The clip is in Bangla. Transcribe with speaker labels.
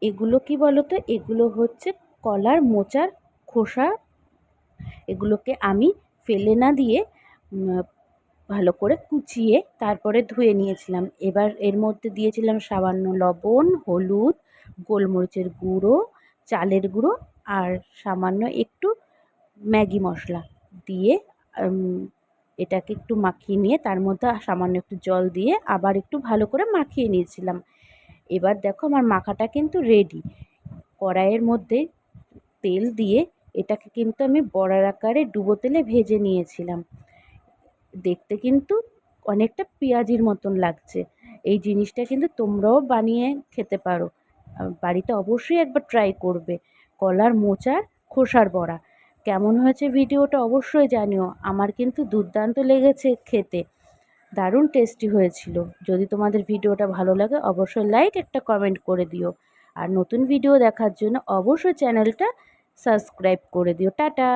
Speaker 1: এগুলো কি বলো তো, এগুলো হচ্ছে কলার মোচার খোসা। এগুলোকে আমি ফেলে না দিয়ে ভালো করে কুচিয়ে তারপরে ধুয়ে নিয়েছিলাম। এবার এর মধ্যে দিয়েছিলাম সামান্য লবণ, হলুদ, গোলমরিচের গুঁড়ো, চালের গুঁড়ো আর সামান্য একটু ম্যাগি মশলা দিয়ে এটাকে একটু মাখিয়ে নিয়ে তার মধ্যে সামান্য একটু জল দিয়ে আবার একটু ভালো করে মাখিয়ে নিয়েছিলাম। এবার দেখো আমার মাখাটা কিন্তু রেডি। কড়াইয়ের মধ্যে তেল দিয়ে এটাকে কিন্তু আমি বড়ার আকারে ডুবো তেলে ভেজে নিয়েছিলাম। দেখতে কিন্তু অনেকটা পেঁয়াজির মতন লাগছে। এই জিনিসটা কিন্তু তোমরাও বানিয়ে খেতে পারো। বাড়িতে অবশ্যই একবার ট্রাই করবে। কলার মোচার খোসার বড়া কেমন হয়েছে ভিডিওটা অবশ্যই জানিও। আমার কিন্তু দুর্দান্ত লেগেছে খেতে, দারুণ টেস্টি হয়েছিল। যদি তোমাদের ভিডিওটা ভালো লাগে অবশ্যই লাইক একটা কমেন্ট করে দিও। আর নতুন ভিডিও দেখার জন্য অবশ্যই চ্যানেলটা সাবস্ক্রাইব করে দিও। টাটা।